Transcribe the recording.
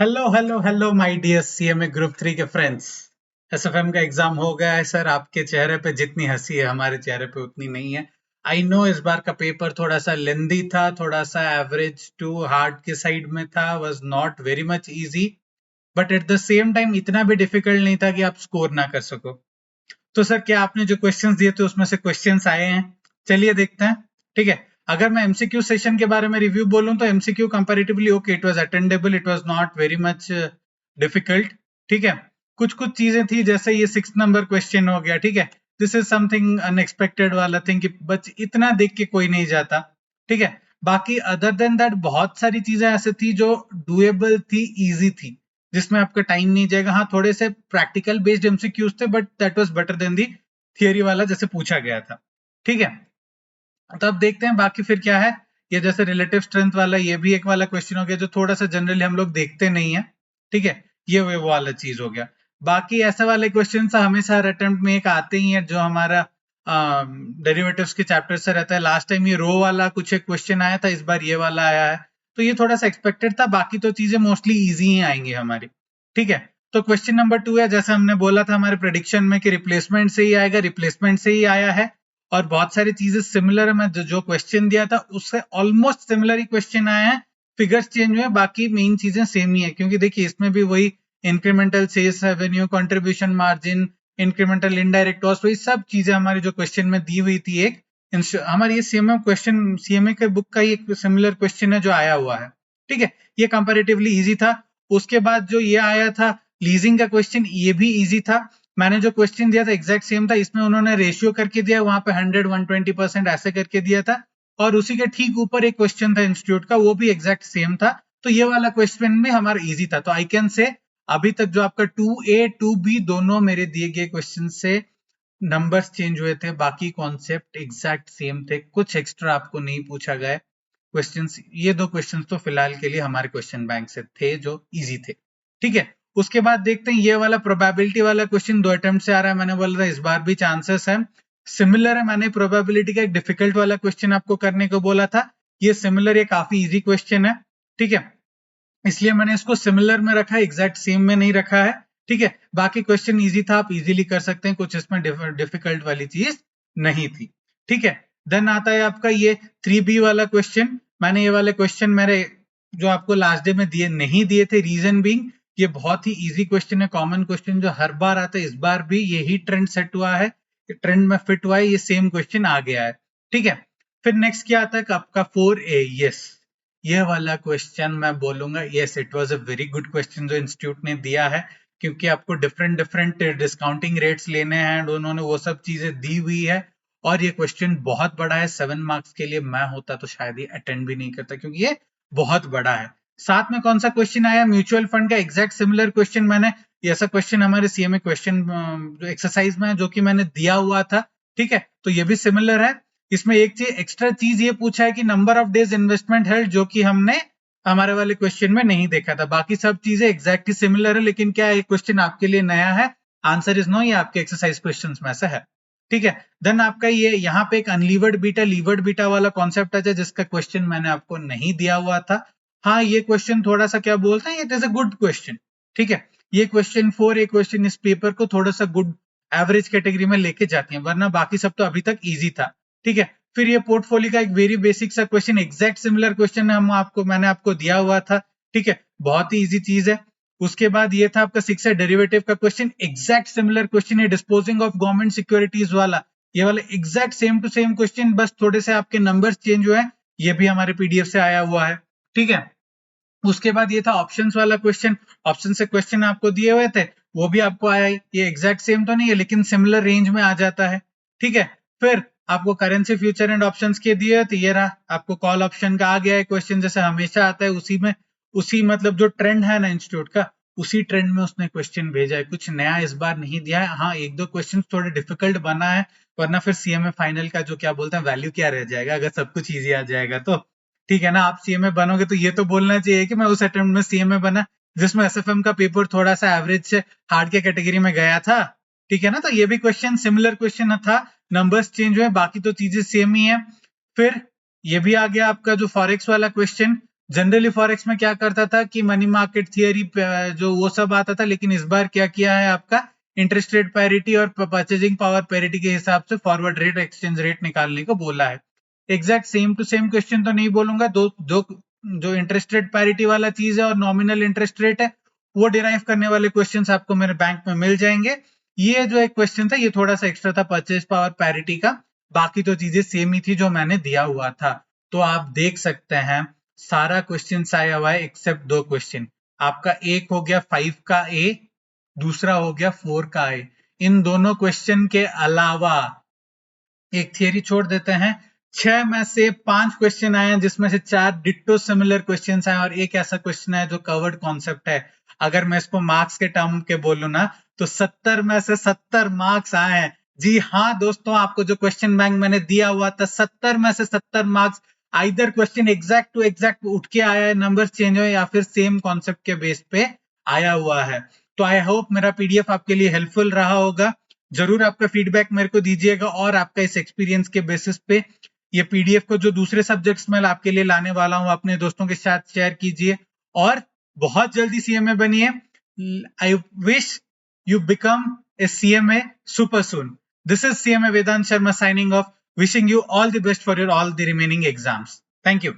Hello hello hello my dear CMA group 3 के friends. SFM का exam हो गया है सर। आपके चेहरे पे जितनी हंसी है हमारे चेहरे पे उतनी नहीं है। आई नो इस बार का पेपर थोड़ा सा लेंदी था, थोड़ा सा एवरेज टू हार्ड के साइड में था, was not very much easy, but at the same time इतना भी डिफिकल्ट नहीं था कि आप स्कोर ना कर सको। तो सर क्या आपने जो क्वेश्चंस दिए थे उसमें से क्वेश्चंस आए हैं? चलिए देखते हैं। ठीक है, अगर मैं एमसीक्यू सेशन के बारे में रिव्यू बोलूं तो MCQ comparatively okay, it was attendable, it was not very much difficult. ठीक है, कुछ कुछ चीजें थी जैसे ये 6 नंबर क्वेश्चन हो गया। ठीक है, दिस इज समथिंग अनएक्सपेक्टेड वाला थिंग कि बच इतना देख के कोई नहीं जाता। ठीक है, बाकी अदर देन दैट बहुत सारी चीजें ऐसे थी जो डुएबल थी, इजी थी, जिसमें आपका टाइम नहीं जाएगा। हाँ, थोड़े से प्रैक्टिकल बेस्ड एमसीक्यूज थे, but that was better than the theory वाला जैसे पूछा गया था। ठीक है, तो अब देखते हैं बाकी फिर क्या है। ये जैसे रिलेटिव स्ट्रेंथ वाला, ये भी एक वाला क्वेश्चन हो गया जो थोड़ा सा जनरली हम लोग देखते नहीं है। ठीक है, ये वो वाला चीज हो गया। बाकी ऐसे वाले क्वेश्चन हमेशा हर अटेम्प्ट में एक आते ही है जो हमारा डेरिवेटिव्स के चैप्टर से रहता है। लास्ट टाइम ये रो वाला कुछ एक क्वेश्चन आया था, इस बार ये वाला आया है, तो ये थोड़ा सा एक्सपेक्टेड था। बाकी तो चीजें मोस्टली इजी ही आएंगी हमारी। ठीक है, तो क्वेश्चन नंबर 2 है, जैसे हमने बोला था हमारे प्रेडिक्शन में कि रिप्लेसमेंट से ही आएगा, रिप्लेसमेंट से ही आया है। और बहुत सारी चीजें सिमिलर है, मैं जो क्वेश्चन दिया था उससे ऑलमोस्ट सिमिलर ही क्वेश्चन आया है। फिगर्स चेंज हुए, बाकी मेन चीजें सेम ही है, क्योंकि देखिए इसमें भी वही incremental sales revenue, contribution margin, incremental indirect cost, वही सब चीजें हमारी जो क्वेश्चन में दी हुई थी। एक हमारी ये सीएमए क्वेश्चन, सीएमए के बुक का ही एक सिमिलर क्वेश्चन है जो आया हुआ है। ठीक है, ये कंपैरेटिवली इजी था। उसके बाद जो ये आया था लीजिंग का क्वेश्चन, ये भी इजी था। मैंने जो क्वेश्चन दिया था एग्जैक्ट सेम था, इसमें उन्होंने रेशियो करके दिया, वहां पे 100 120% ऐसे करके दिया था। और उसी के ठीक ऊपर एक क्वेश्चन था इंस्टीट्यूट का, वो भी एग्जैक्ट सेम था। तो ये वाला क्वेश्चन भी हमारा इजी था। तो आई कैन से अभी तक जो आपका 2A 2B दोनों मेरे दिए गए क्वेश्चन से नंबर्स चेंज हुए थे, बाकी कॉन्सेप्ट एग्जैक्ट सेम थे, कुछ एक्स्ट्रा आपको नहीं पूछा गया क्वेश्चंस। ये दो क्वेश्चंस तो फिलहाल के लिए हमारे क्वेश्चन बैंक से थे जो इजी थे। ठीक है, उसके बाद देखते हैं ये वाला प्रोबेबिलिटी वाला क्वेश्चन 2 अटेम्प्ट से आ रहा है। मैंने बोला था इस बार भी चांसेस है सिमिलर है। मैंने प्रोबेबिलिटी का एक डिफिकल्ट वाला क्वेश्चन आपको करने को बोला था, ये सिमिलर, ये काफी इजी क्वेश्चन है। ठीक है, इसलिए मैंने इसको सिमिलर में रखा है, एग्जैक्ट सेम में नहीं रखा है। ठीक है, बाकी क्वेश्चन इजी था, आप इजीली कर सकते हैं, कुछ इसमें डिफिकल्ट वाली चीज नहीं थी। ठीक है, देन आता है आपका ये 3B वाला क्वेश्चन। मैंने ये वाले क्वेश्चन मेरे जो आपको लास्ट डे में दिए नहीं दिए थे, रीजन बीइंग ये बहुत ही इजी क्वेश्चन है, कॉमन क्वेश्चन जो हर बार आता है, इस बार भी यही ट्रेंड सेट हुआ है, ट्रेंड में फिट हुआ है, ये सेम क्वेश्चन आ गया है। ठीक है, फिर नेक्स्ट क्या आता है आपका 4A। यस, ये वाला क्वेश्चन मैं बोलूंगा yes, it was a very good question जो इंस्टीट्यूट ने दिया है, क्योंकि आपको डिफरेंट डिफरेंट डिस्काउंटिंग रेट्स लेने हैं एंड उन्होंने वो सब चीजें दी हुई है। और ये क्वेश्चन बहुत बड़ा है, 7 मार्क्स के लिए मैं होता तो शायद ये अटेंड भी नहीं करता, क्योंकि ये बहुत बड़ा है। साथ में कौन सा क्वेश्चन आया, म्यूचुअल फंड का एग्जैक्ट सिमिलर क्वेश्चन। मैंने ऐसा क्वेश्चन हमारे सीएमए क्वेश्चन एक्सरसाइज में है जो कि मैंने दिया हुआ था। ठीक है, तो ये भी सिमिलर है। इसमें एक चीज एक्स्ट्रा चीज ये पूछा है कि number of days investment held, जो कि हमने हमारे वाले क्वेश्चन में नहीं देखा था। बाकी सब चीजें एग्जैक्टली सिमिलर है, लेकिन क्या ये क्वेश्चन आपके लिए नया है? आंसर इज नो, ये आपके एक्सरसाइज क्वेश्चन में से है। ठीक है, देन आपका ये यहाँ पे एक अनलीवर्ड बीटा लीवर्ड बीटा वाला कॉन्सेप्ट है जिसका क्वेश्चन मैंने आपको नहीं दिया हुआ था। हाँ, ये क्वेश्चन थोड़ा सा क्या बोलते हैं, it is a good question. ठीक है, ये क्वेश्चन 4A क्वेश्चन इस पेपर को थोड़ा सा गुड एवरेज कैटेगरी में लेके जाती है, वरना बाकी सब तो अभी तक इजी था। ठीक है, फिर ये पोर्टफोलियो का एक वेरी बेसिक सा क्वेश्चन, एग्जैक्ट सिमिलर क्वेश्चन मैंने आपको दिया हुआ था। ठीक है, बहुत ही इजी चीज है। उसके बाद ये था आपका 6 है डेरिवेटिव का क्वेश्चन, एग्जैक्ट सिमिलर क्वेश्चन है, डिस्पोजिंग ऑफ गवर्नमेंट सिक्योरिटीज वाला, ये वाला exact same to same question, बस थोड़े से आपके नंबर्स चेंज हुए हैं। ये भी हमारे पीडीएफ से आया हुआ है। ठीक है, उसके बाद ये था ऑप्शंस वाला क्वेश्चन, ऑप्शन से क्वेश्चन आपको दिए हुए थे, वो भी आपको आया। ये एग्जैक्ट सेम तो नहीं है, लेकिन सिमिलर रेंज में आ जाता है। ठीक है, फिर आपको करेंसी फ्यूचर एंड ऑप्शंस के दिए, तो ये रहा आपको कॉल ऑप्शन का आ गया है क्वेश्चन, जैसे हमेशा आता है उसी में, उसी मतलब जो ट्रेंड है ना इंस्टीट्यूट का, उसी ट्रेंड में उसने क्वेश्चन भेजा है, कुछ नया इस बार नहीं दिया है। हाँ, एक दो क्वेश्चन थोड़े डिफिकल्ट बना है, वरना फिर सीएमए फाइनल का जो क्या बोलते हैं वैल्यू क्या रह जाएगा अगर सब कुछ ईजी आ जाएगा तो। ठीक है ना, आप सीएमए बनोगे तो ये तो बोलना चाहिए कि मैं उस अटेम्प्ट में सीएमए बना जिसमें एसएफएम का पेपर थोड़ा सा एवरेज से हार्ड के कैटेगरी में गया था। ठीक है ना, तो ये भी क्वेश्चन सिमिलर क्वेश्चन था, नंबर्स चेंज हुए, बाकी तो चीजें सेम ही है। फिर ये भी आ गया आपका जो फॉरेक्स वाला क्वेश्चन, जनरली फॉरेक्स में क्या करता था कि मनी मार्केट थियरी जो वो सब आता था, लेकिन इस बार क्या किया है आपका इंटरेस्ट रेट पैरिटी और परचेजिंग पावर पैरिटी के हिसाब से फॉरवर्ड रेट एक्सचेंज रेट निकालने को बोला है। Exact same to same question तो नहीं बोलूंगा, दो दो जो इंटरेस्ट रेट पैरिटी वाला चीज है और नॉमिनल इंटरेस्ट रेट है वो डिराइव करने वाले क्वेश्चन आपको मेरे बैंक में मिल जाएंगे। ये जो एक क्वेश्चन था ये थोड़ा सा एक्स्ट्रा था परचेज पावर पैरिटी का, बाकी तो चीजें सेम ही थी जो मैंने दिया हुआ था। तो आप देख सकते हैं सारा क्वेश्चन आया हुआ है एक्सेप्ट दो क्वेश्चन। आपका एक हो गया 5 का ए, दूसरा हो गया 4 का ए। इन दोनों क्वेश्चन के अलावा एक थियरी छोड़ देते हैं, 6 में से 5 क्वेश्चन आए हैं जिसमें से 4 डिट्टो सिमिलर क्वेश्चन आए और एक ऐसा क्वेश्चन है जो कवर्ड कॉन्सेप्ट है। अगर मैं इसको मार्क्स के टर्म के बोलूं ना तो 70 में से 70 मार्क्स आए हैं। जी हाँ दोस्तों, आपको जो क्वेश्चन बैंक मैंने दिया हुआ था 70 में से 70 marks, either question exact to exact उठ के आया है, नंबर चेंज हो या फिर सेम कॉन्सेप्ट के बेस पे आया हुआ है। तो आई होप मेरा पीडीएफ आपके लिए हेल्पफुल रहा होगा। जरूर आपका फीडबैक मेरे को दीजिएगा और आपका इस एक्सपीरियंस के बेसिस पे ये पीडीएफ को जो दूसरे सब्जेक्ट्स में आपके लिए लाने वाला हूं अपने दोस्तों के साथ शेयर कीजिए और बहुत जल्दी सीएमए बनिए। I wish you become a CMA super soon. This is CMA Vedant Sharma signing off, wishing you all the best for your all the remaining exams. Thank you.